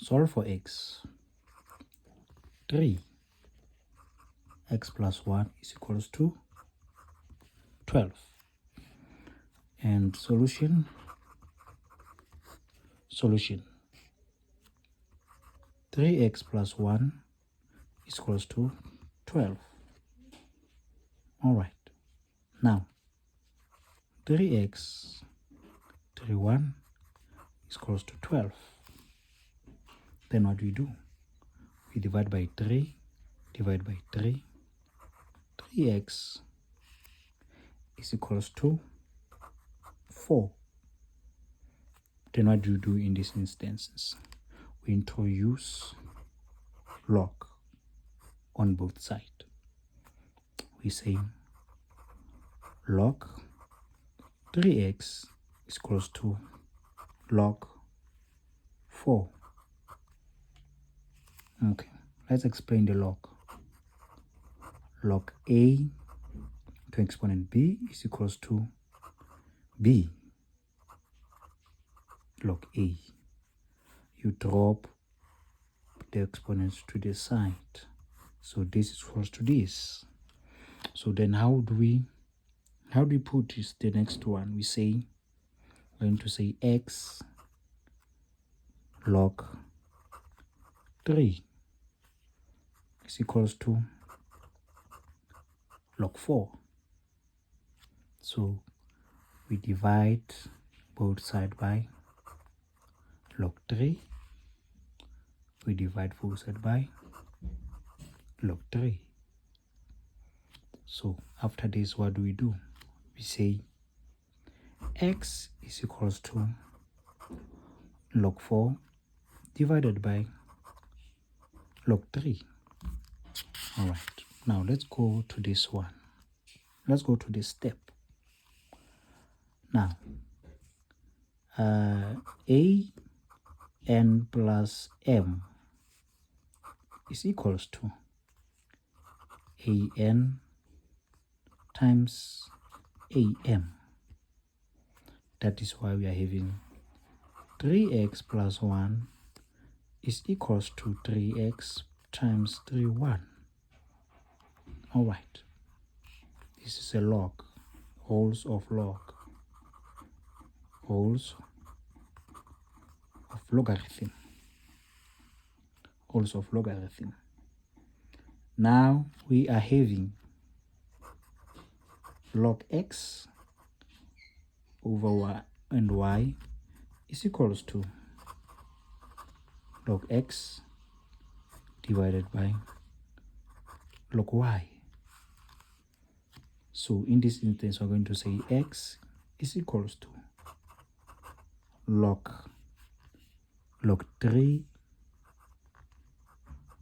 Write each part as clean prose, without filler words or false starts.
solve for x. 3 x plus 1 is equals to 12. And solution 3x plus 1 is equals to 12. All right. Now 3x 1 is equals to 12. Then what we do? We divide by 3, divide by 3. 3x is equals to 4. Then what do you do in these instances? We introduce log on both sides. We say log 3x is equals to log 4. Okay, let's explain the log. Log a to exponent b is equals to b log a. You drop the exponents to the side. So this is equals to this. So then how do we put this the next one? We're going to say x log 3 is equals to log 4. So we divide both sides by log 3. We divide both sides by log 3. So after this, what do? We say x is equals to log 4 divided by log 3. All right. Now let's go to this one. Let's go to this step. Now, a n plus m is equals to a n times a m. That is why we are having 3x plus 1 is equals to 3x times 1. All right. This is a log, wholes of log, wholes of logarithm, wholes of logarithm. Now we are having log x over y and y is equals to log x divided by log y. So in this instance, we're going to say x is equals to log 3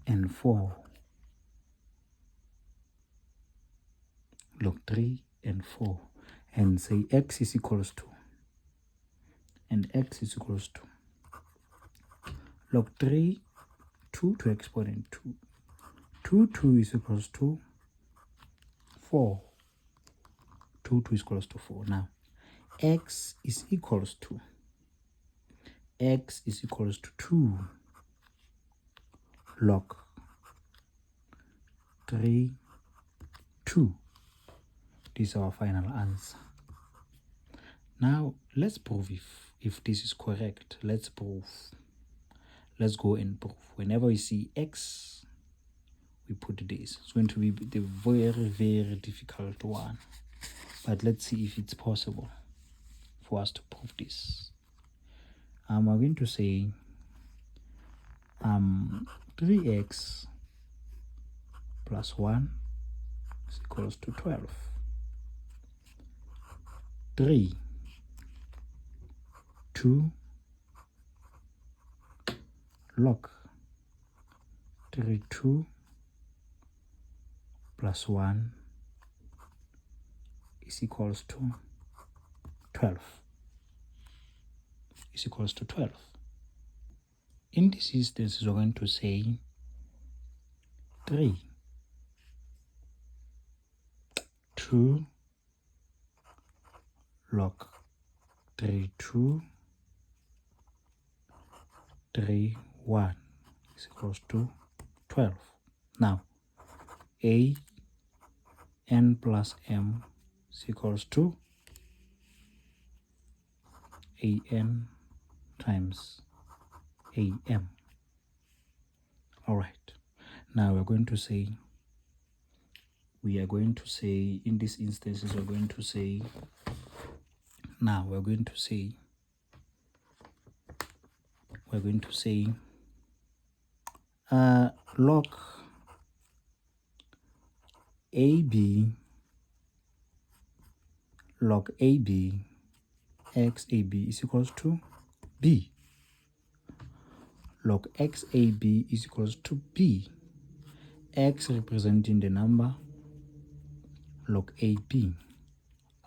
and 4. Log 3 and 4. And say x is equals to, and x is equals to log 3, 2 to exponent 2. 2 is equals to 4. 2 is equals to 4. Now, x is equals to 2 log 3, 2. This is our final answer. Now, let's prove if this is correct. Let's prove. Let's go and prove. Whenever we see x, we put this. It's going to be the very, very difficult one. But let's see if it's possible for us to prove this. I'm going to say 3x plus 1 is equals to 12. 3, 2 log 3, 2 plus 1 is equals to 12. Is equals to 12. In this instance, we're going to say 3, 2 log 3, 2, 3, 1 is equals to 12. Now, a n plus m is equals to a n times a m. All right. Now we are going to say in these instances, we're going to say log AB xab is equals to b. Log xab is equals to b. X representing the number log AB.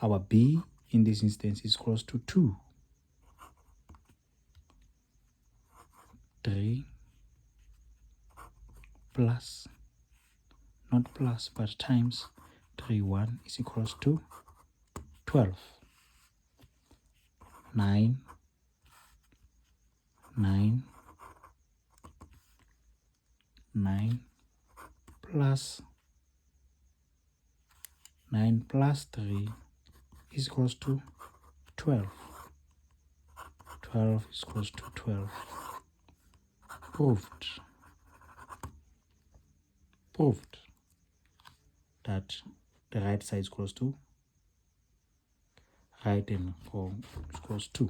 Our b in this instance is close to 2. 3 plus, not plus, but times 3, 1 is equals to 12. 9 plus 9 plus 3 is equals to 12. 12 is equals to 12. Proved that the right side is close to right and wrong is close to